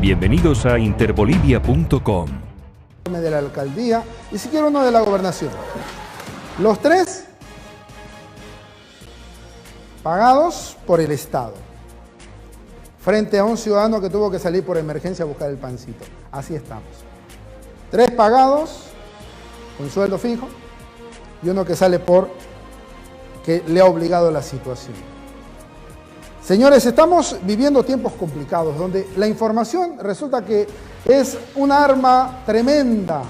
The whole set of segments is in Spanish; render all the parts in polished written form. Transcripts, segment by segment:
Bienvenidos a interbolivia.com. De la alcaldía y si quiero uno de la gobernación. Los tres pagados por el Estado, frente a un ciudadano que tuvo que salir por emergencia a buscar el pancito. Así estamos. Tres pagados con sueldo fijo y uno que sale por que le ha obligado la situación. Señores, estamos viviendo tiempos complicados donde la información resulta que es un arma tremenda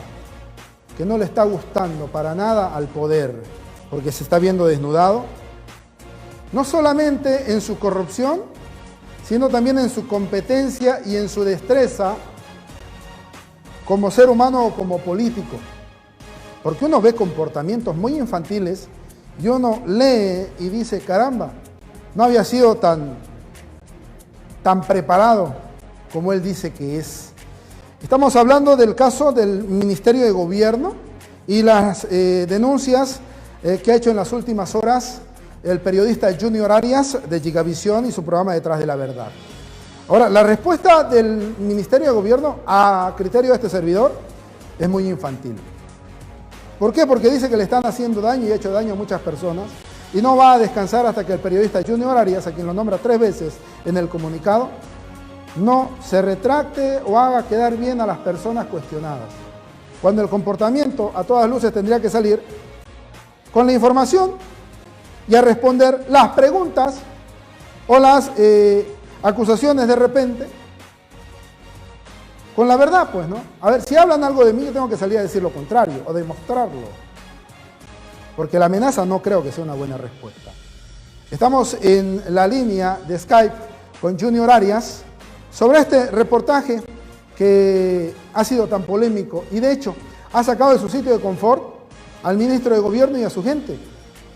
que no le está gustando para nada al poder, porque se está viendo desnudado, no solamente en su corrupción, sino también en su competencia y en su destreza como ser humano o como político. Porque uno ve comportamientos muy infantiles y uno lee y dice, caramba, no había sido tan preparado como él dice que es. Estamos hablando del caso del Ministerio de Gobierno y las denuncias que ha hecho en las últimas horas el periodista Junior Arias de Gigavisión y su programa Detrás de la Verdad. Ahora, la respuesta del Ministerio de Gobierno a criterio de este servidor es muy infantil. ¿Por qué? Porque dice que le están haciendo daño y ha hecho daño a muchas personas y no va a descansar hasta que el periodista Junior Arias, a quien lo nombra 3 veces en el comunicado, no se retracte o haga quedar bien a las personas cuestionadas. Cuando el comportamiento a todas luces tendría que salir con la información y a responder las preguntas o las acusaciones de repente con la verdad, pues, ¿no? A ver, si hablan algo de mí, yo tengo que salir a decir lo contrario o demostrarlo. Porque la amenaza no creo que sea una buena respuesta. Estamos en la línea de Skype con Junior Arias sobre este reportaje que ha sido tan polémico y de hecho ha sacado de su sitio de confort al ministro de Gobierno y a su gente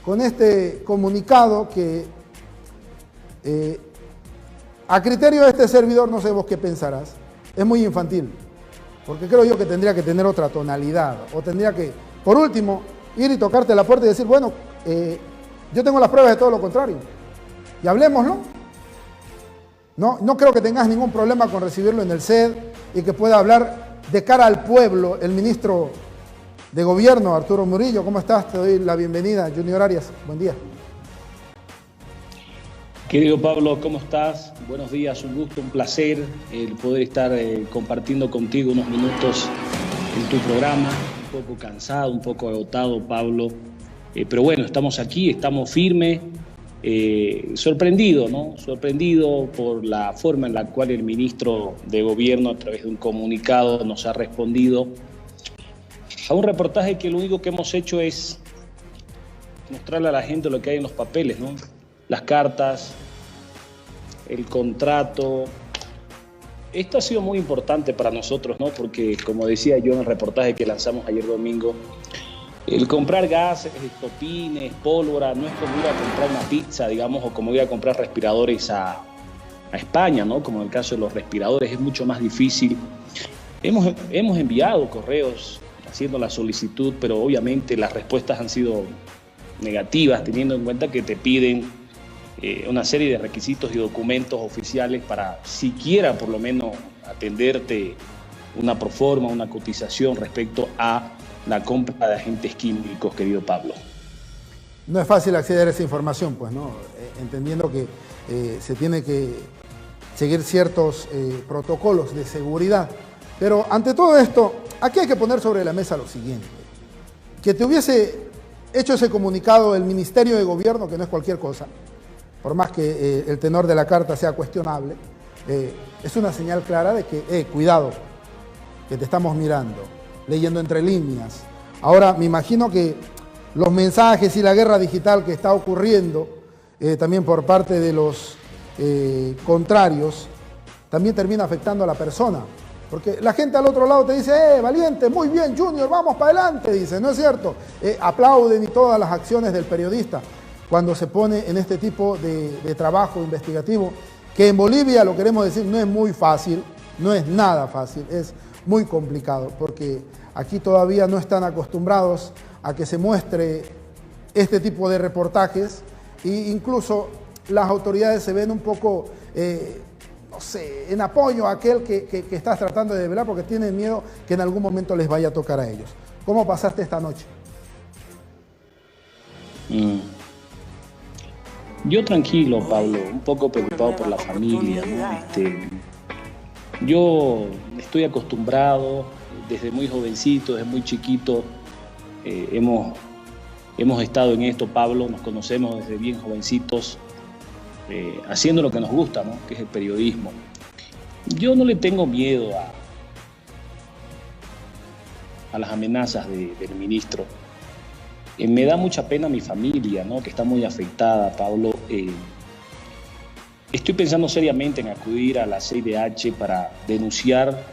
con este comunicado que a criterio de este servidor, no sé vos qué pensarás, es muy infantil, porque creo yo que tendría que tener otra tonalidad o tendría que, por último, ir y tocarte la puerta y decir, bueno, yo tengo las pruebas de todo lo contrario y hablemoslo. No creo que tengas ningún problema con recibirlo en el CED y que pueda hablar de cara al pueblo el ministro de Gobierno, Arturo Murillo. ¿Cómo estás? Te doy la bienvenida, Junior Arias. Buen día. Querido Pablo, ¿cómo estás? Buenos días, un gusto, un placer el poder estar compartiendo contigo unos minutos en tu programa. Un poco cansado, un poco agotado, Pablo. Pero bueno, estamos aquí, estamos firmes. Sorprendido, ¿no? Sorprendido por la forma en la cual el ministro de Gobierno, a través de un comunicado, nos ha respondido a un reportaje que lo único que hemos hecho es mostrarle a la gente lo que hay en los papeles, ¿no? Las cartas, el contrato. Esto ha sido muy importante para nosotros, ¿no? Porque, como decía yo en el reportaje que lanzamos ayer domingo, el comprar gases, estopines, pólvora, no es como ir a comprar una pizza, digamos, o como ir a comprar respiradores a España, ¿no? Como en el caso de los respiradores, es mucho más difícil. Hemos enviado correos haciendo la solicitud, pero obviamente las respuestas han sido negativas, teniendo en cuenta que te piden una serie de requisitos y documentos oficiales para siquiera, por lo menos, atenderte una proforma, una cotización respecto a la compra de agentes químicos, querido Pablo. No es fácil acceder a esa información, pues, ¿no? Entendiendo que se tiene que seguir ciertos protocolos de seguridad. Pero ante todo esto, aquí hay que poner sobre la mesa lo siguiente. Que te hubiese hecho ese comunicado el Ministerio de Gobierno, que no es cualquier cosa, por más que el tenor de la carta sea cuestionable, es una señal clara de que, cuidado, que te estamos mirando, leyendo entre líneas. Ahora, me imagino que los mensajes y la guerra digital que está ocurriendo también por parte de los contrarios, también termina afectando a la persona. Porque la gente al otro lado te dice, valiente, muy bien, Junior, vamos para adelante, dice, ¿no es cierto? Aplauden y todas las acciones del periodista cuando se pone en este tipo de trabajo investigativo, que en Bolivia, lo queremos decir, no es muy fácil, no es nada fácil, es muy complicado, porque aquí todavía no están acostumbrados a que se muestre este tipo de reportajes e incluso las autoridades se ven un poco no sé, en apoyo a aquel que estás tratando de develar porque tienen miedo que en algún momento les vaya a tocar a ellos. ¿Cómo pasaste esta noche? Yo tranquilo, Pablo, un poco preocupado por la familia, ¿no? Yo estoy acostumbrado, desde muy jovencito, desde muy chiquito, hemos estado en esto, Pablo, nos conocemos desde bien jovencitos, haciendo lo que nos gusta, ¿no? Que es el periodismo. Yo no le tengo miedo a las amenazas del ministro. Me da mucha pena mi familia, ¿no? Que está muy afectada, Pablo. Estoy pensando seriamente en acudir a la CIDH para denunciar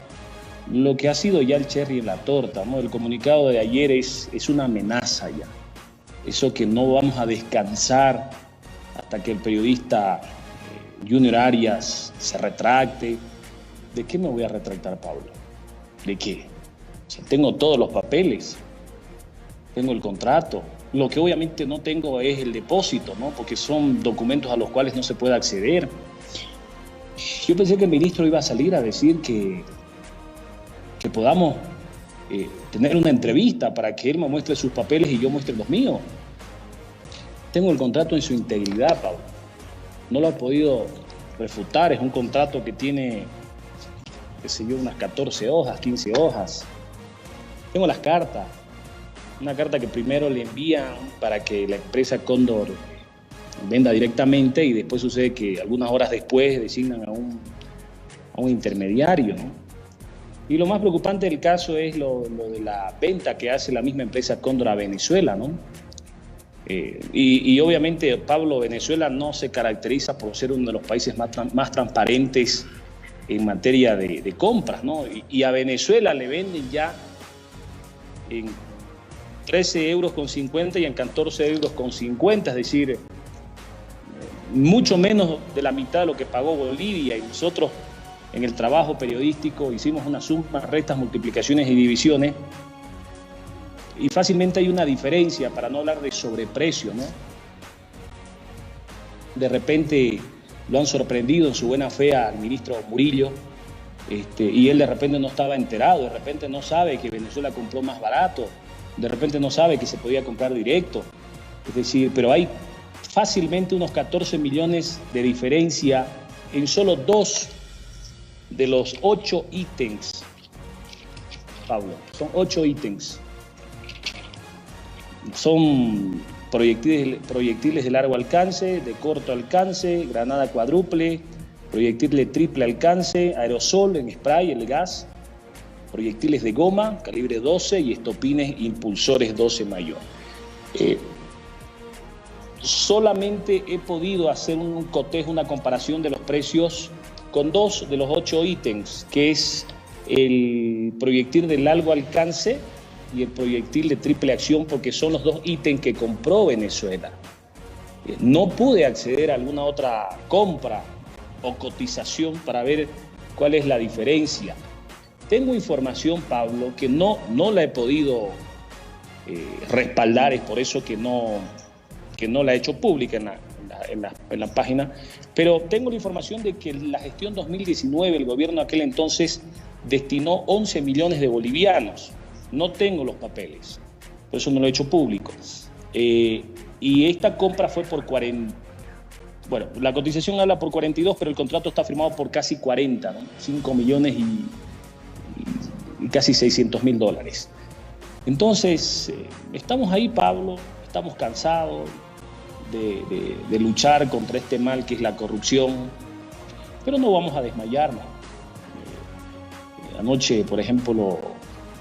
lo que ha sido ya el cherry en la torta, ¿no? El comunicado de ayer es una amenaza ya. Eso que no vamos a descansar hasta que el periodista Junior Arias se retracte. ¿De qué me voy a retractar, Pablo? ¿De qué? O sea, tengo todos los papeles. Tengo el contrato. Lo que obviamente no tengo es el depósito, ¿no? Porque son documentos a los cuales no se puede acceder. Yo pensé que el ministro iba a salir a decir que podamos tener una entrevista para que él me muestre sus papeles y yo muestre los míos. Tengo el contrato en su integridad, Pablo. No lo ha podido refutar. Es un contrato que tiene, qué sé yo, unas 14 hojas, 15 hojas. Tengo las cartas. Una carta que primero le envían para que la empresa Cóndor venda directamente y después sucede que algunas horas después designan a un intermediario, ¿no? Y lo más preocupante del caso es lo de la venta que hace la misma empresa Cóndor a Venezuela, ¿no? Y obviamente, Pablo, Venezuela no se caracteriza por ser uno de los países más transparentes en materia de compras, ¿no? Y a Venezuela le venden ya en 13,50 € y en 14,50 €, es decir, mucho menos de la mitad de lo que pagó Bolivia. Y nosotros en el trabajo periodístico hicimos unas sumas, restas, multiplicaciones y divisiones y fácilmente hay una diferencia, para no hablar de sobreprecio, ¿no? De repente lo han sorprendido en su buena fe al ministro Murillo, y él de repente no estaba enterado, de repente no sabe que Venezuela compró más barato, de repente no sabe que se podía comprar directo. Es decir, pero hay fácilmente unos 14 millones de diferencia en solo 2 de los 8 ítems, Pablo. Son 8 ítems. Son proyectiles de largo alcance, de corto alcance, granada cuádruple, proyectil de triple alcance, aerosol en spray, el gas, proyectiles de goma, calibre 12 y estopines impulsores 12 mayor. Solamente he podido hacer un cotejo, una comparación de los precios con 2 de los 8 ítems, que es el proyectil de largo alcance y el proyectil de triple acción, porque son los 2 ítems que compró Venezuela. No pude acceder a alguna otra compra o cotización para ver cuál es la diferencia. Tengo información, Pablo, que no la he podido respaldar, es por eso que no la he hecho pública en la página, pero tengo la información de que en la gestión 2019 el gobierno de aquel entonces destinó 11 millones de bolivianos. No tengo los papeles, por eso no lo he hecho público. Y esta compra fue por 40. Bueno, la cotización habla por 42, pero el contrato está firmado por casi 40, ¿no? 5 millones y casi $600,000. Entonces, estamos ahí, Pablo, estamos cansados de luchar contra este mal que es la corrupción, pero no vamos a desmayarnos. Anoche, por ejemplo,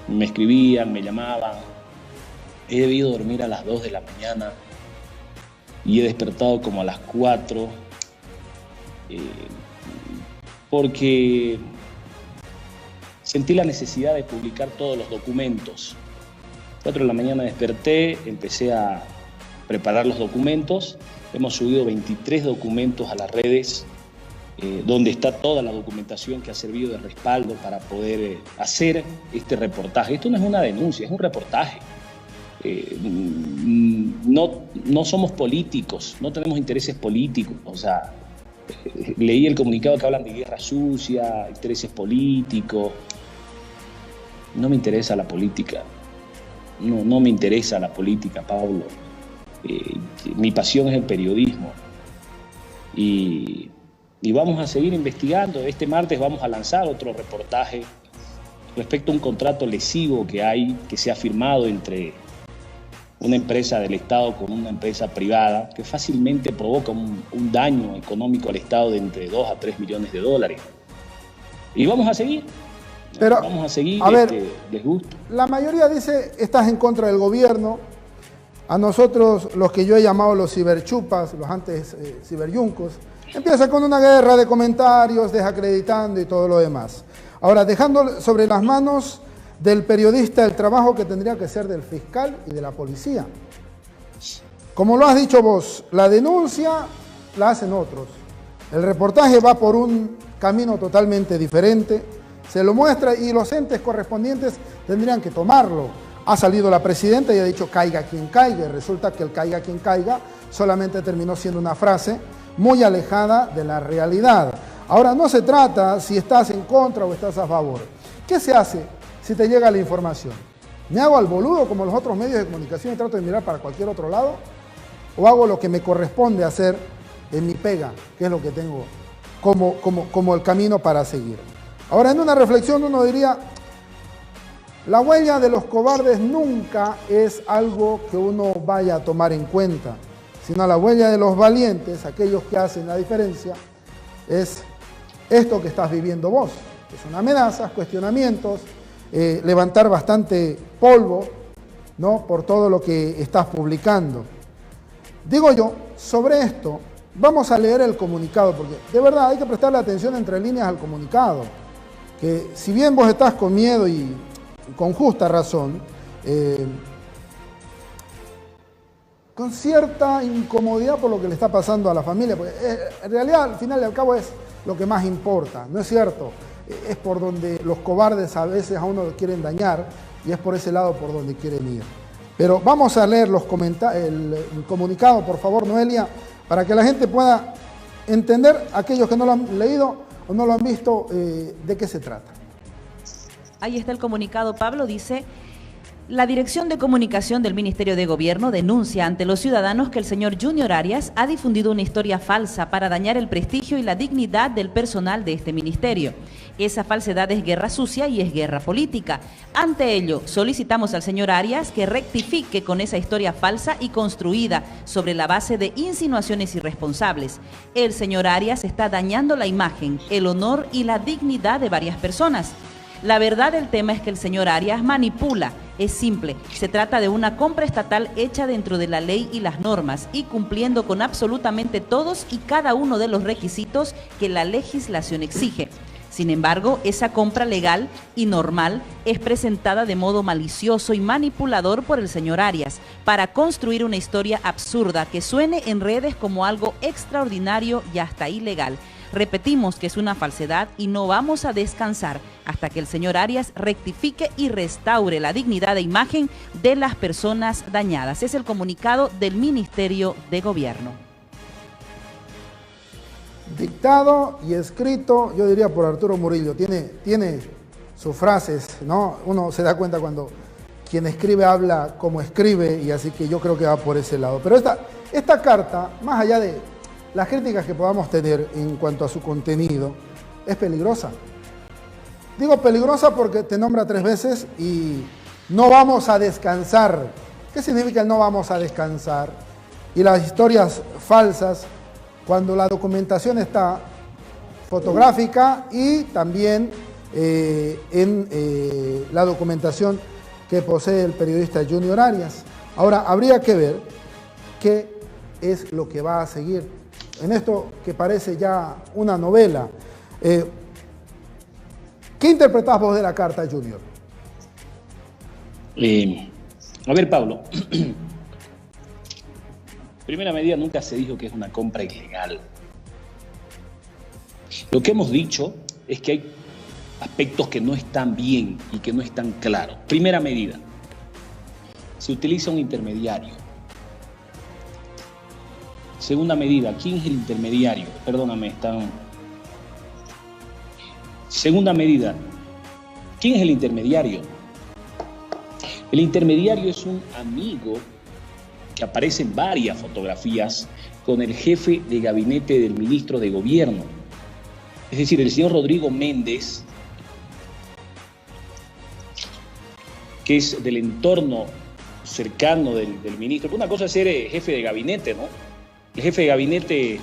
me escribían, me llamaban, he debido dormir a las 2 de la mañana y he despertado como a las 4, porque sentí la necesidad de publicar todos los documentos. 4 de la mañana desperté, empecé a preparar los documentos. Hemos subido 23 documentos a las redes, donde está toda la documentación que ha servido de respaldo para poder hacer este reportaje. Esto no es una denuncia, es un reportaje. No somos políticos, no tenemos intereses políticos. O sea, Leí el comunicado que hablan de guerra sucia, intereses políticos. No me interesa la política. No me interesa la política, Pablo. Mi pasión es el periodismo. Y vamos a seguir investigando. Este martes vamos a lanzar otro reportaje respecto a un contrato lesivo que se ha firmado entre una empresa del Estado con una empresa privada, que fácilmente provoca un daño económico al Estado de entre 2 a 3 millones de dólares. Y vamos a seguir. Pero, vamos a seguir, a ver, les gusta. La mayoría dice, estás en contra del gobierno. A nosotros, los que yo he llamado los ciberchupas, los antes ciberyuncos, empieza con una guerra de comentarios, desacreditando y todo lo demás. Ahora, dejando sobre las manos del periodista el trabajo que tendría que ser del fiscal y de la policía. Como lo has dicho vos, la denuncia la hacen otros. El reportaje va por un camino totalmente diferente, se lo muestra y los entes correspondientes tendrían que tomarlo. Ha salido la presidenta y ha dicho caiga quien caiga, y resulta que el caiga quien caiga solamente terminó siendo una frase muy alejada de la realidad. Ahora, no se trata si estás en contra o estás a favor. ¿Qué se hace si te llega la información? ¿Me hago al boludo como los otros medios de comunicación y trato de mirar para cualquier otro lado? ¿O hago lo que me corresponde hacer en mi pega, que es lo que tengo como el camino para seguir? Ahora, en una reflexión uno diría, la huella de los cobardes nunca es algo que uno vaya a tomar en cuenta, sino la huella de los valientes, aquellos que hacen la diferencia, es esto que estás viviendo vos, que son amenazas, cuestionamientos, levantar bastante polvo, ¿no?, por todo lo que estás publicando. Digo yo, sobre esto, vamos a leer el comunicado, porque de verdad hay que prestarle atención entre líneas al comunicado, que si bien vos estás con miedo y con justa razón, con cierta incomodidad por lo que le está pasando a la familia, porque en realidad al final y al cabo es lo que más importa, ¿no es cierto? Es por donde los cobardes a veces a uno quieren dañar y es por ese lado por donde quieren ir. Pero vamos a leer el comunicado, por favor, Noelia, para que la gente pueda entender, aquellos que no lo han leído o no lo han visto, de qué se trata. Ahí está el comunicado, Pablo, dice: la Dirección de Comunicación del Ministerio de Gobierno denuncia ante los ciudadanos que el señor Junior Arias ha difundido una historia falsa para dañar el prestigio y la dignidad del personal de este ministerio. Esa falsedad es guerra sucia y es guerra política. Ante ello, solicitamos al señor Arias que rectifique con esa historia falsa y construida sobre la base de insinuaciones irresponsables. El señor Arias está dañando la imagen, el honor y la dignidad de varias personas. La verdad del tema es que el señor Arias manipula. Es simple, se trata de una compra estatal hecha dentro de la ley y las normas y cumpliendo con absolutamente todos y cada uno de los requisitos que la legislación exige. Sin embargo, esa compra legal y normal es presentada de modo malicioso y manipulador por el señor Arias para construir una historia absurda que suene en redes como algo extraordinario y hasta ilegal. Repetimos que es una falsedad y no vamos a descansar hasta que el señor Arias rectifique y restaure la dignidad de imagen de las personas dañadas. Es el comunicado del Ministerio de Gobierno. Dictado y escrito, yo diría, por Arturo Murillo. Tiene sus frases, ¿no? Uno se da cuenta cuando quien escribe habla como escribe, y así que yo creo que va por ese lado. Pero esta carta, más allá de las críticas que podamos tener en cuanto a su contenido, es peligrosa. Digo peligrosa porque te nombra 3 veces y no vamos a descansar. ¿Qué significa el no vamos a descansar? Y las historias falsas, cuando la documentación está fotográfica y también en la documentación que posee el periodista Junior Arias. Ahora, habría que ver qué es lo que va a seguir en esto que parece ya una novela. ¿Qué interpretás vos de la carta, Junior? A ver, Pablo. Primera medida, nunca se dijo que es una compra ilegal. Lo que hemos dicho es que hay aspectos que no están bien y que no están claros. Primera medida, se utiliza un intermediario. Segunda medida, ¿quién es el intermediario? Perdóname, están... Segunda medida, ¿quién es el intermediario? El intermediario es un amigo que aparece en varias fotografías con el jefe de gabinete del ministro de Gobierno. Es decir, el señor Rodrigo Méndez, que es del entorno cercano del ministro. Una cosa es ser jefe de gabinete, ¿no? El jefe de gabinete,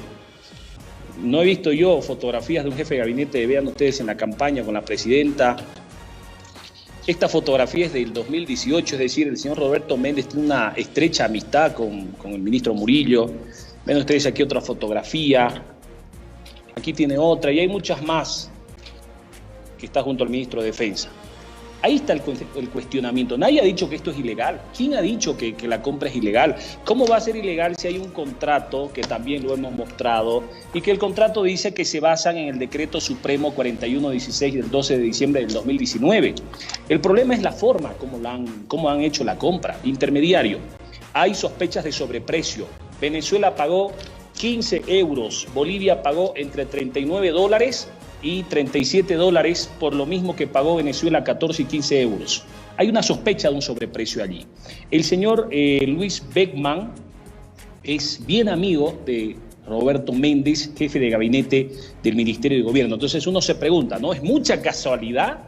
no he visto yo fotografías de un jefe de gabinete, vean ustedes en la campaña con la presidenta. Esta fotografía es del 2018, es decir, el señor Roberto Méndez tiene una estrecha amistad con el ministro Murillo. Ven ustedes aquí otra fotografía, aquí tiene otra, y hay muchas más que está junto al ministro de Defensa. Ahí está el cuestionamiento. Nadie ha dicho que esto es ilegal. ¿Quién ha dicho que la compra es ilegal? ¿Cómo va a ser ilegal si hay un contrato, que también lo hemos mostrado, y que el contrato dice que se basan en el Decreto Supremo 4116 del 12 de diciembre del 2019? El problema es la forma como han hecho la compra. Intermediario. Hay sospechas de sobreprecio. Venezuela pagó 15 euros. Bolivia pagó entre $39 y $37 por lo mismo que pagó Venezuela, 14 y 15 euros. Hay una sospecha de un sobreprecio allí. El señor Luis Beckman es bien amigo de Roberto Méndez, jefe de gabinete del Ministerio de Gobierno. Entonces uno se pregunta, ¿no? ¿Es mucha casualidad?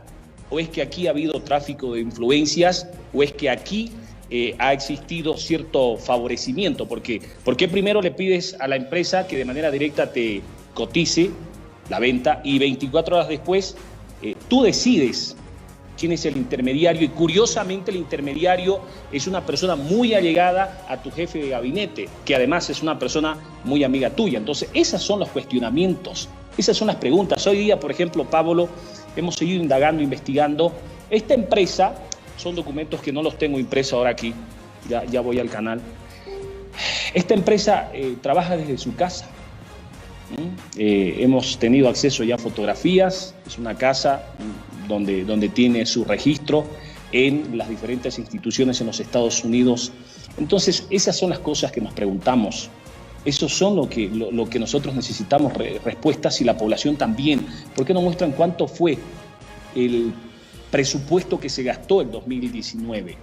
¿O es que aquí ha habido tráfico de influencias? ¿O es que aquí ha existido cierto favorecimiento? ¿Por qué primero le pides a la empresa que de manera directa te cotice la venta y 24 horas después tú decides quién es el intermediario? Y curiosamente el intermediario es una persona muy allegada a tu jefe de gabinete, que además es una persona muy amiga tuya. Entonces esos son los cuestionamientos, esas son las preguntas. Hoy día, por ejemplo, Pablo, hemos seguido indagando, investigando. Esta empresa, son documentos que no los tengo impresos ahora aquí, ya voy al canal. Esta empresa trabaja desde su casa. Hemos tenido acceso ya a fotografías. Es una casa donde tiene su registro en las diferentes instituciones en los Estados Unidos. Entonces, esas son las cosas que nos preguntamos. Eso son lo que nosotros necesitamos respuestas, y la población también. ¿Por qué no muestran cuánto fue el presupuesto que se gastó en 2019?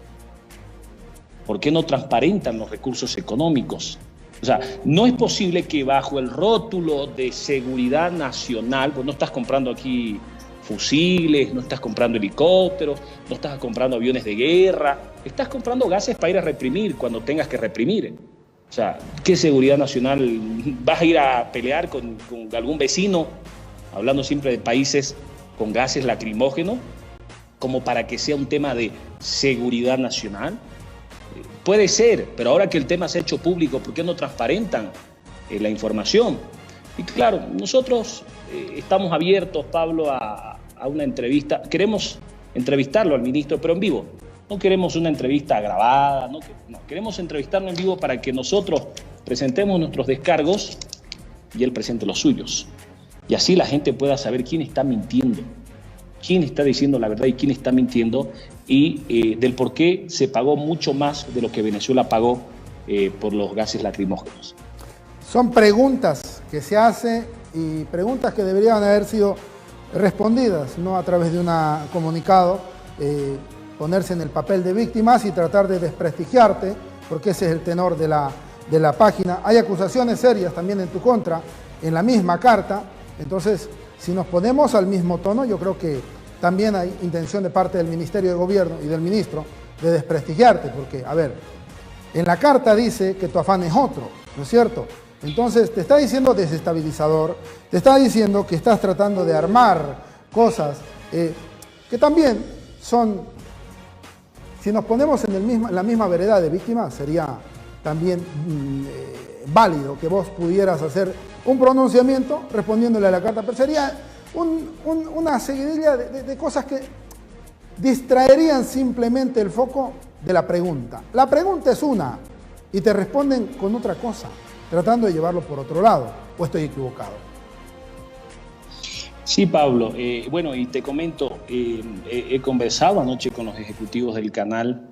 ¿Por qué no transparentan los recursos económicos? O sea, no es posible que bajo el rótulo de seguridad nacional, pues no estás comprando aquí fusiles, no estás comprando helicópteros, no estás comprando aviones de guerra, estás comprando gases para ir a reprimir cuando tengas que reprimir. O sea, ¿qué seguridad nacional? ¿Vas a ir a pelear con algún vecino, hablando siempre de países con gases lacrimógenos, como para que sea un tema de seguridad nacional? Puede ser, pero ahora que el tema se ha hecho público, ¿por qué no transparentan la información? Y claro, nosotros estamos abiertos, Pablo, a una entrevista. Queremos entrevistarlo al ministro, pero en vivo. No queremos una entrevista grabada, no, queremos entrevistarlo en vivo para que nosotros presentemos nuestros descargos y él presente los suyos. Y así la gente pueda saber quién está mintiendo, quién está diciendo la verdad y quién está mintiendo, y del por qué se pagó mucho más de lo que Venezuela pagó por los gases lacrimógenos. Son preguntas que se hacen y preguntas que deberían haber sido respondidas, no a través de un comunicado, ponerse en el papel de víctimas y tratar de desprestigiarte, porque ese es el tenor de la página. Hay acusaciones serias también en tu contra, en la misma carta. Entonces, si nos ponemos al mismo tono, yo creo que también hay intención de parte del Ministerio de Gobierno y del ministro de desprestigiarte, porque, a ver, en la carta dice que tu afán es otro, ¿no es cierto? Entonces, te está diciendo desestabilizador, te está diciendo que estás tratando de armar cosas que también son, si nos ponemos en la misma vereda de víctimas, sería también válido que vos pudieras hacer un pronunciamiento respondiéndole a la carta, pero sería una seguidilla de cosas que distraerían simplemente el foco de la pregunta. La pregunta es una y te responden con otra cosa, tratando de llevarlo por otro lado. ¿O estoy equivocado? Sí, Pablo. Bueno, y te comento, he conversado anoche con los ejecutivos del canal.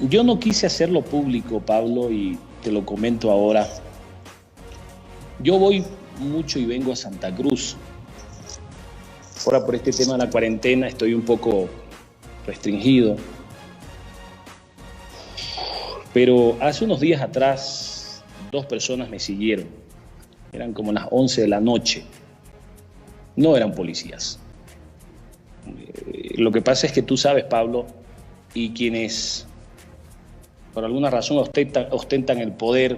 Yo no quise hacerlo público, Pablo, y te lo comento ahora. Yo voy mucho y vengo a Santa Cruz. Ahora por este tema de la cuarentena estoy un poco restringido. Pero hace unos días atrás, 2 personas me siguieron. Eran como las 11 de la noche. No eran policías. Lo que pasa es que tú sabes, Pablo, y quienes por alguna razón ostentan el poder,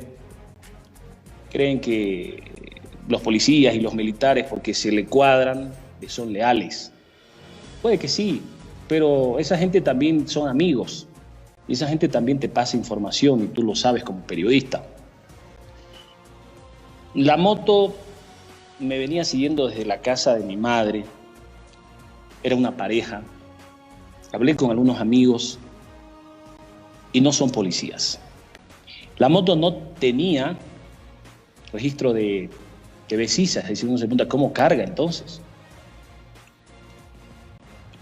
creen que los policías y los militares, porque se le cuadran, son leales. Puede que sí, pero esa gente también son amigos. Y esa gente también te pasa información y tú lo sabes como periodista. La moto me venía siguiendo desde la casa de mi madre. Era una pareja. Hablé con algunos amigos y no son policías. La moto no tenía registro de BESISA, es decir, uno se pregunta cómo carga entonces.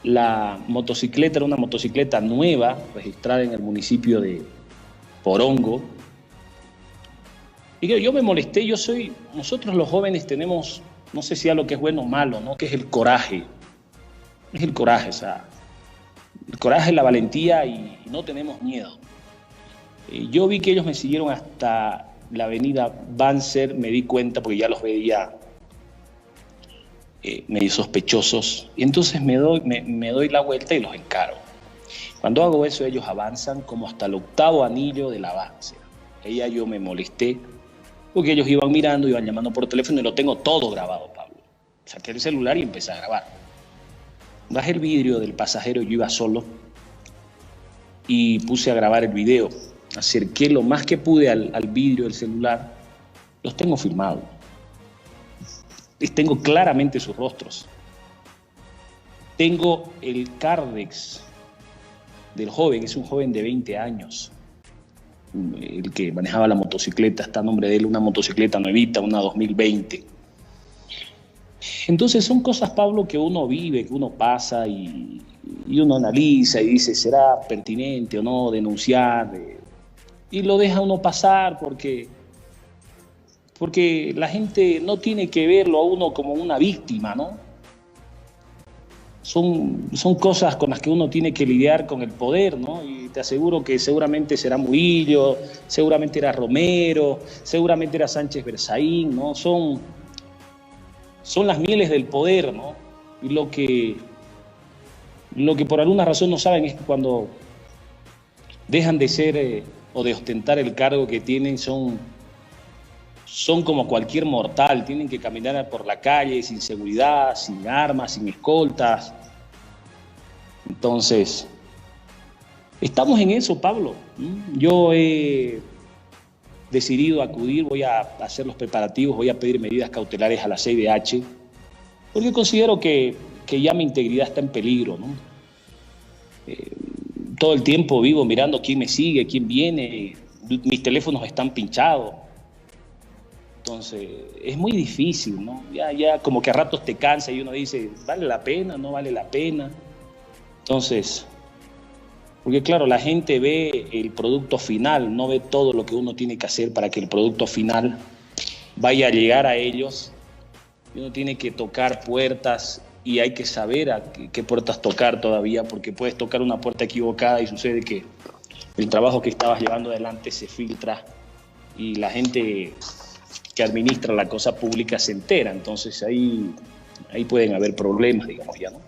La motocicleta era una motocicleta nueva, registrada en el municipio de Porongo. Y yo me molesté, nosotros los jóvenes tenemos, no sé si a lo que es bueno o malo, ¿no? Que es el coraje. Es el coraje, o sea, el coraje, la valentía y no tenemos miedo. Yo vi que ellos me siguieron hasta la avenida Banzer, me di cuenta porque ya los veía medio sospechosos, y entonces me doy la vuelta y los encaro. Cuando hago eso, ellos avanzan como hasta el 8º anillo del avance. Ahí ya yo me molesté, porque ellos iban mirando, iban llamando por teléfono, y lo tengo todo grabado, Pablo. Saqué el celular y empecé a grabar. Bajé el vidrio del pasajero, yo iba solo, y puse a grabar el video. Acerqué lo más que pude al vidrio del celular. Los tengo filmados. Les tengo claramente sus rostros. Tengo el Cardex del joven, es un joven de 20 años, el que manejaba la motocicleta, está a nombre de él, una motocicleta nuevita, una 2020. Entonces son cosas, Pablo, que uno vive, que uno pasa y uno analiza y dice, ¿será pertinente o no denunciar? Y lo deja uno pasar porque la gente no tiene que verlo a uno como una víctima, ¿no? Son cosas con las que uno tiene que lidiar con el poder, ¿no? Y te aseguro que seguramente será Murillo, seguramente era Romero, seguramente era Sánchez Berzaín, ¿no? Son las mieles del poder, ¿no? Y lo que por alguna razón no saben es que cuando dejan de ser o de ostentar el cargo que tienen, son como cualquier mortal, tienen que caminar por la calle sin seguridad, sin armas, sin escoltas. Entonces, estamos en eso, Pablo. Yo he decidido acudir, voy a hacer los preparativos, voy a pedir medidas cautelares a la CIDH, porque considero que ya mi integridad está en peligro, ¿no? Todo el tiempo vivo mirando quién me sigue, quién viene, mis teléfonos están pinchados. Entonces, es muy difícil, ¿no? Ya como que a ratos te cansa y uno dice, ¿vale la pena? ¿No vale la pena? Entonces, porque claro, la gente ve el producto final, no ve todo lo que uno tiene que hacer para que el producto final vaya a llegar a ellos. Y uno tiene que tocar puertas y hay que saber a qué puertas tocar todavía, porque puedes tocar una puerta equivocada y sucede que el trabajo que estabas llevando adelante se filtra y la gente que administra la cosa pública se entera. Entonces ahí pueden haber problemas, digamos ya, ¿no?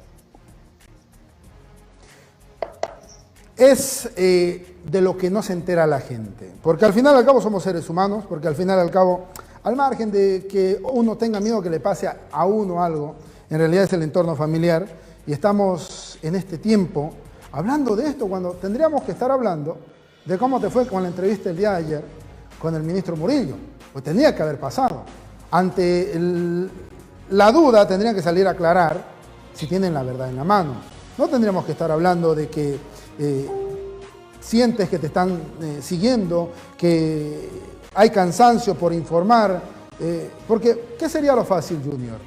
Es de lo que no se entera la gente, porque al final y al cabo somos seres humanos, porque al final y al cabo, al margen de que uno tenga miedo que le pase a uno algo, en realidad es el entorno familiar, y estamos en este tiempo hablando de esto cuando tendríamos que estar hablando de cómo te fue con la entrevista el día de ayer con el ministro Murillo. Pues tendría que haber pasado. Ante la duda tendrían que salir a aclarar si tienen la verdad en la mano. No tendríamos que estar hablando de que sientes que te están siguiendo, que hay cansancio por informar, porque ¿qué sería lo fácil, Junior?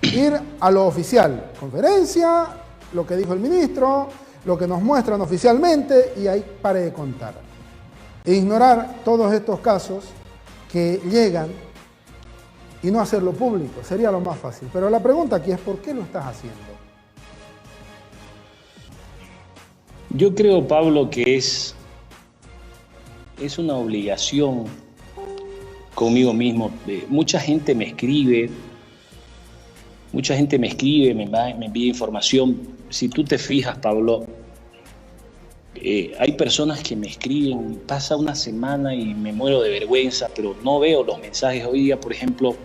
Ir a lo oficial, conferencia, lo que dijo el ministro, lo que nos muestran oficialmente y ahí pare de contar. e ignorar todos estos casos que llegan y no hacerlo público. Sería lo más fácil. Pero la pregunta aquí es, ¿por qué lo estás haciendo? Yo creo, Pablo, que es una obligación conmigo mismo. Mucha gente me escribe, me envía información. Si tú te fijas, Pablo, hay personas que me escriben, pasa una semana y me muero de vergüenza, pero no veo los mensajes. Hoy día, por ejemplo,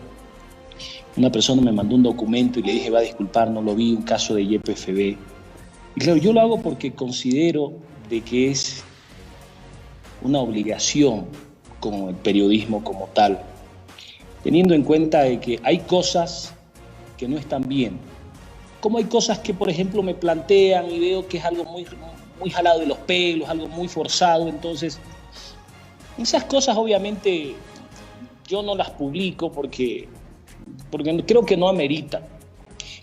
una persona me mandó un documento y le dije, va a disculpar, no lo vi, un caso de YPFB. Y claro, yo lo hago porque considero de que es una obligación como el periodismo como tal, teniendo en cuenta de que hay cosas que no están bien, como hay cosas que, por ejemplo, me plantean y veo que es algo muy jalado de los pelos, algo muy forzado. Entonces, esas cosas obviamente yo no las publico porque creo que no ameritan.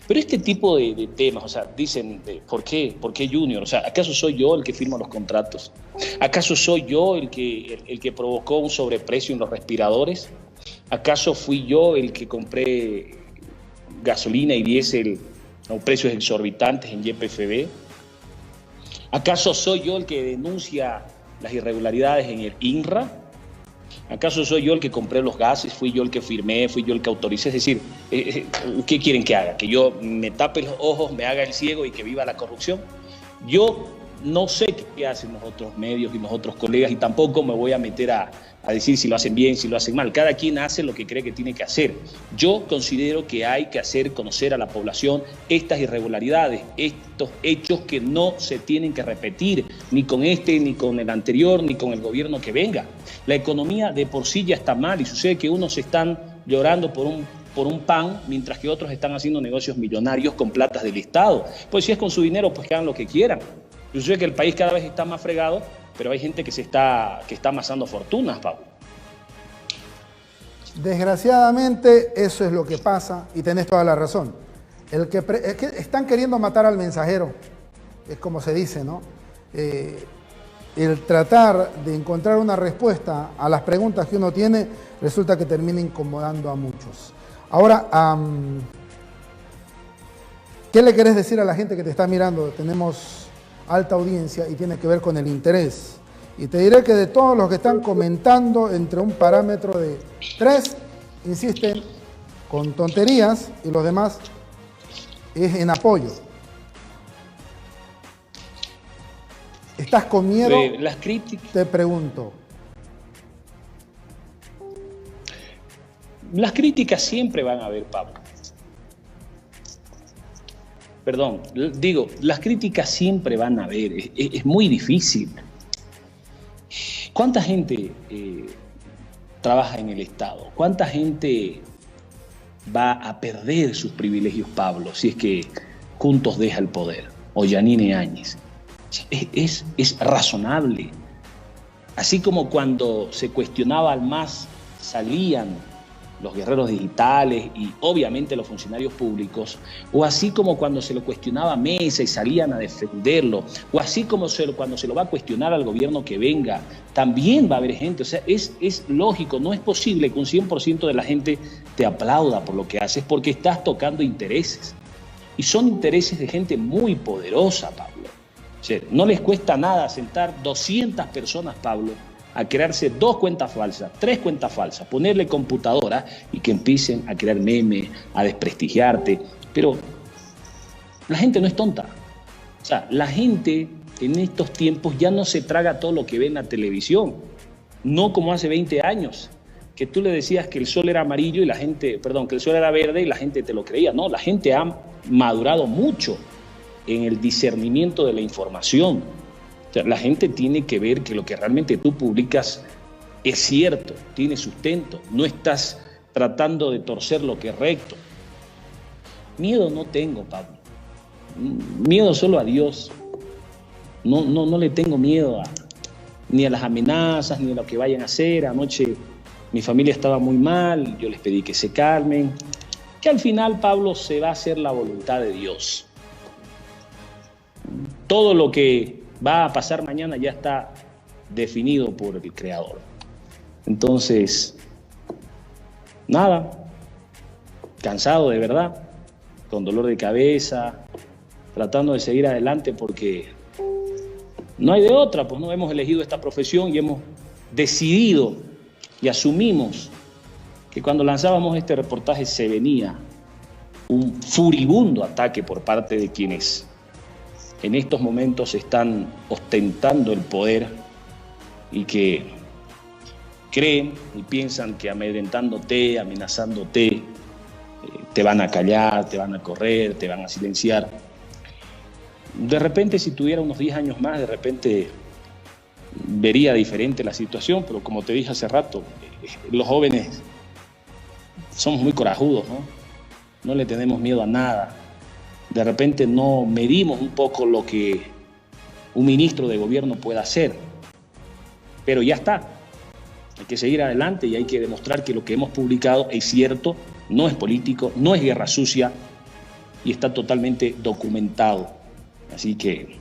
Pero este tipo de temas, o sea, dicen, ¿por qué Junior? O sea, ¿acaso soy yo el que firma los contratos? ¿Acaso soy yo el que provocó un sobreprecio en los respiradores? ¿Acaso fui yo el que compré gasolina y diésel a precios exorbitantes en YPFB? ¿Acaso soy yo el que denuncia las irregularidades en el INRA? ¿Acaso soy yo el que compré los gases? ¿Fui yo el que firmé? ¿Fui yo el que autoricé? Es decir, ¿qué quieren que haga? ¿Que yo me tape los ojos, me haga el ciego y que viva la corrupción? Yo no sé qué hacen los otros medios y los otros colegas y tampoco me voy a meter a decir si lo hacen bien, si lo hacen mal. Cada quien hace lo que cree que tiene que hacer. Yo considero que hay que hacer conocer a la población estas irregularidades, estos hechos que no se tienen que repetir, ni con este, ni con el anterior, ni con el gobierno que venga. La economía de por sí ya está mal y sucede que unos están llorando por un pan, mientras que otros están haciendo negocios millonarios con platas del Estado. Pues si es con su dinero, pues que hagan lo que quieran. Sucede que el país cada vez está más fregado, pero hay gente que está amasando fortunas, Pablo. Desgraciadamente, eso es lo que pasa y tenés toda la razón. Es que están queriendo matar al mensajero, es como se dice, ¿no? El tratar de encontrar una respuesta a las preguntas que uno tiene resulta que termina incomodando a muchos. Ahora, ¿qué le querés decir a la gente que te está mirando? Tenemos alta audiencia y tiene que ver con el interés. Y te diré que de todos los que están comentando, entre un parámetro de 3, insisten con tonterías y los demás es en apoyo. ¿Estás con miedo? Las críticas. Te pregunto. Las críticas siempre van a haber, Pablo. Perdón, digo, las críticas siempre van a haber. Es muy difícil. ¿Cuánta gente trabaja en el Estado? ¿Cuánta gente va a perder sus privilegios, Pablo, si es que Juntos deja el poder? O Yanine Áñez. Es razonable. Así como cuando se cuestionaba al MAS, salían los guerreros digitales y obviamente los funcionarios públicos, o así como cuando se lo cuestionaba a Mesa y salían a defenderlo, o así como cuando se lo va a cuestionar al gobierno que venga, también va a haber gente. O sea, es lógico, no es posible que un 100% de la gente te aplauda por lo que haces, porque estás tocando intereses. Y son intereses de gente muy poderosa, Pablo. O sea, no les cuesta nada sentar 200 personas, Pablo, a crearse 2 cuentas falsas, 3 cuentas falsas, ponerle computadora y que empiecen a crear memes, a desprestigiarte. Pero la gente no es tonta. O sea, la gente en estos tiempos ya no se traga todo lo que ve en la televisión. No como hace 20 años, que tú le decías que el sol era amarillo y la gente, perdón, que el sol era verde y la gente te lo creía. No, la gente ha madurado mucho en el discernimiento de la información. O sea, la gente tiene que ver que lo que realmente tú publicas es cierto, tiene sustento, no estás tratando de torcer lo que es recto. Miedo no tengo, Pablo. Miedo solo a Dios. No le tengo miedo ni a las amenazas, ni a lo que vayan a hacer. Anoche mi familia estaba muy mal, yo les pedí que se calmen. Que al final, Pablo, se va a hacer la voluntad de Dios. Todo lo que va a pasar mañana ya está definido por el creador. Entonces, nada, cansado de verdad, con dolor de cabeza, tratando de seguir adelante porque no hay de otra, pues no hemos elegido esta profesión y hemos decidido y asumimos que cuando lanzábamos este reportaje se venía un furibundo ataque por parte de quienes en estos momentos están ostentando el poder y que creen y piensan que amedrentándote, amenazándote, te van a callar, te van a correr, te van a silenciar. De repente, si tuviera unos 10 años más, de repente vería diferente la situación, pero como te dije hace rato, los jóvenes somos muy corajudos, ¿no? No le tenemos miedo a nada. De repente no medimos un poco lo que un ministro de gobierno pueda hacer, pero ya está. Hay que seguir adelante y hay que demostrar que lo que hemos publicado es cierto, no es político, no es guerra sucia y está totalmente documentado. Así que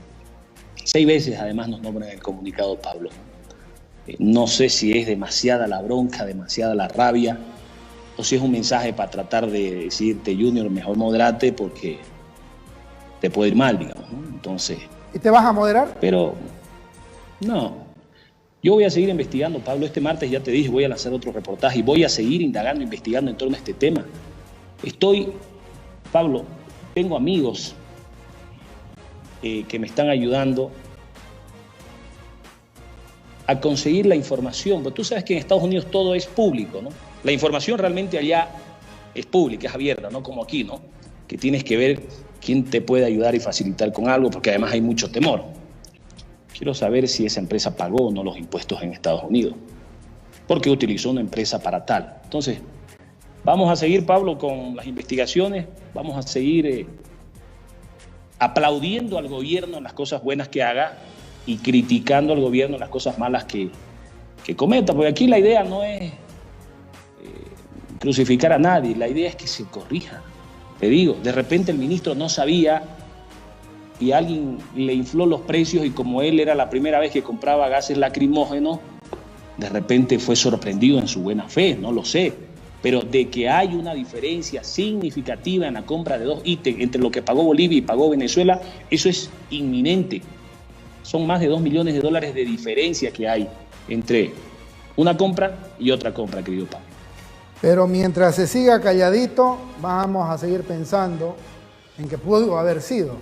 6 veces además nos nombran en el comunicado, Pablo. No sé si es demasiada la bronca, demasiada la rabia, o si es un mensaje para tratar de decirte, Junior, mejor modérate porque te puede ir mal, digamos, ¿no? Entonces... ¿Y te vas a moderar? Pero, no. Yo voy a seguir investigando, Pablo. Este martes, ya te dije, voy a lanzar otro reportaje y voy a seguir indagando, investigando en torno a este tema. Pablo, tengo amigos que me están ayudando a conseguir la información. Pero tú sabes que en Estados Unidos todo es público, ¿no? La información realmente allá es pública, es abierta, no como aquí, ¿no? Que tienes que ver quién te puede ayudar y facilitar con algo, porque además hay mucho temor. Quiero saber si esa empresa pagó o no los impuestos en Estados Unidos, porque utilizó una empresa para tal. Entonces, vamos a seguir, Pablo, con las investigaciones, vamos a seguir aplaudiendo al gobierno en las cosas buenas que haga y criticando al gobierno en las cosas malas que cometa, porque aquí la idea no es crucificar a nadie, la idea es que se corrija. Te digo, de repente el ministro no sabía y alguien le infló los precios y como él era la primera vez que compraba gases lacrimógenos, de repente fue sorprendido en su buena fe, no lo sé. Pero de que hay una diferencia significativa en la compra de 2 ítems entre lo que pagó Bolivia y pagó Venezuela, eso es inminente. Son más de $2 millones de diferencia que hay entre una compra y otra compra, querido Pablo. Pero mientras se siga calladito, vamos a seguir pensando en que pudo haber sido.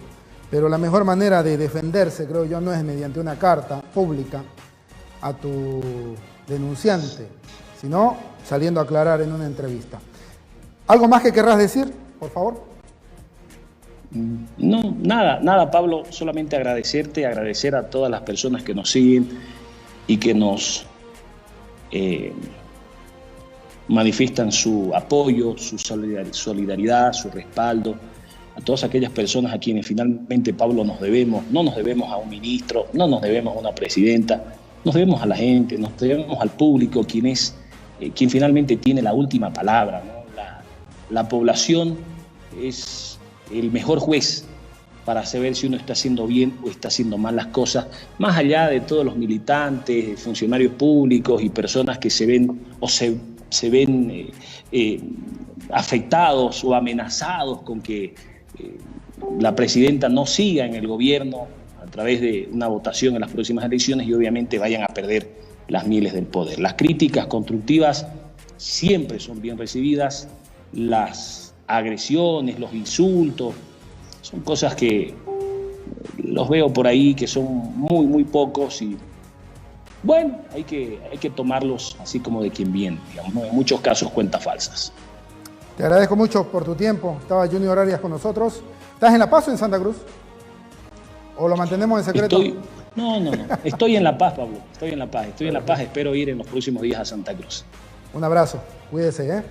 Pero la mejor manera de defenderse, creo yo, no es mediante una carta pública a tu denunciante, sino saliendo a aclarar en una entrevista. ¿Algo más que querrás decir, por favor? No, nada, Pablo, solamente agradecerte, agradecer a todas las personas que nos siguen y que nos manifiestan su apoyo, su solidaridad, su respaldo, a todas aquellas personas a quienes finalmente, Pablo, nos debemos. No nos debemos a un ministro, no nos debemos a una presidenta, nos debemos a la gente, nos debemos al público, quien finalmente tiene la última palabra, ¿no? La población es el mejor juez para saber si uno está haciendo bien o está haciendo mal las cosas, más allá de todos los militantes, funcionarios públicos y personas que se ven afectados o amenazados con que la presidenta no siga en el gobierno a través de una votación en las próximas elecciones y obviamente vayan a perder las mieles del poder. Las críticas constructivas siempre son bien recibidas, las agresiones, los insultos, son cosas que los veo por ahí que son muy, muy pocos y bueno, hay que tomarlos así como de quien viene, digamos, ¿no? En muchos casos cuentas falsas. Te agradezco mucho por tu tiempo. Estaba Junior Arias con nosotros. ¿Estás en La Paz o en Santa Cruz? ¿O lo mantenemos en secreto? No. Estoy en La Paz, Pablo. Estoy en La Paz. Espero ir en los próximos días a Santa Cruz. Un abrazo. Cuídese, ¿eh?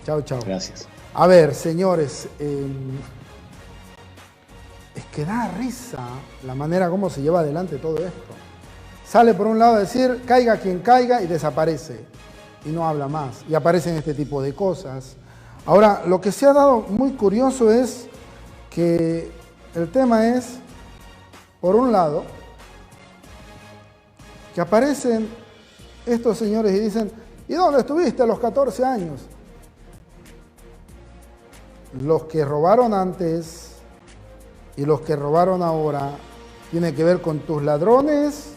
Chao, chao. Gracias. A ver, señores, es que da risa la manera como se lleva adelante todo esto. Sale por un lado a decir, caiga quien caiga y desaparece. Y no habla más. Y aparecen este tipo de cosas. Ahora, lo que se ha dado muy curioso es que el tema es, por un lado, que aparecen estos señores y dicen, ¿y dónde estuviste a los 14 años? Los que robaron antes y los que robaron ahora tiene que ver con tus ladrones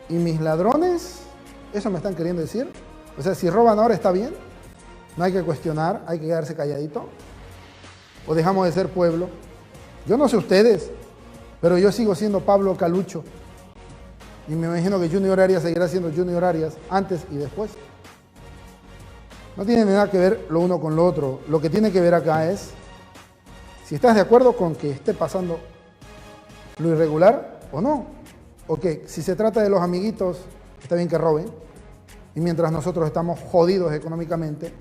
y mis ladrones. ¿Eso me están queriendo decir? O sea, si roban ahora está bien, no hay que cuestionar, hay que quedarse calladito, o dejamos de ser pueblo. Yo no sé ustedes, pero yo sigo siendo Pablo Calucho y me imagino que Junior Arias seguirá siendo Junior Arias antes y después. No tiene nada que ver lo uno con lo otro. Lo que tiene que ver acá es si estás de acuerdo con que esté pasando lo irregular o no. O que si se trata de los amiguitos, está bien que roben. Y mientras nosotros estamos jodidos económicamente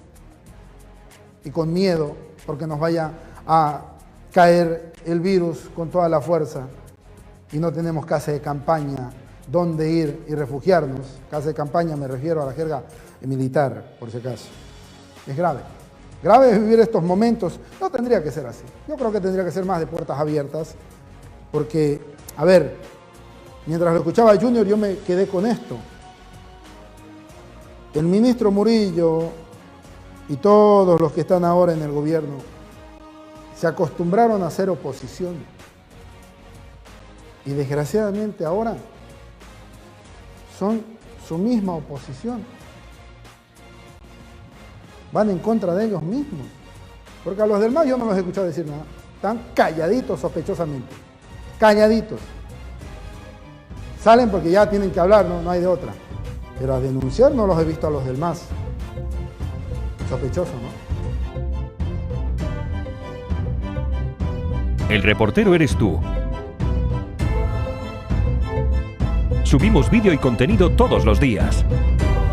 y con miedo porque nos vaya a caer el virus con toda la fuerza y no tenemos casa de campaña donde ir y refugiarnos. Casa de campaña me refiero a la jerga militar, por si acaso. Es grave. Grave es vivir estos momentos. No tendría que ser así. Yo creo que tendría que ser más de puertas abiertas. Porque, a ver, mientras lo escuchaba Junior, yo me quedé con esto. El ministro Murillo y todos los que están ahora en el gobierno se acostumbraron a hacer oposición. Y desgraciadamente ahora son su misma oposición. Van en contra de ellos mismos. Porque a los demás yo no los he escuchado decir nada. Están calladitos sospechosamente. Calladitos. Salen porque ya tienen que hablar, no hay de otra. Pero a denunciar no los he visto a los demás. Sospechoso, ¿no? El reportero eres tú. Subimos vídeo y contenido todos los días.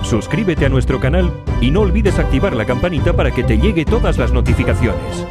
Suscríbete a nuestro canal y no olvides activar la campanita para que te llegue todas las notificaciones.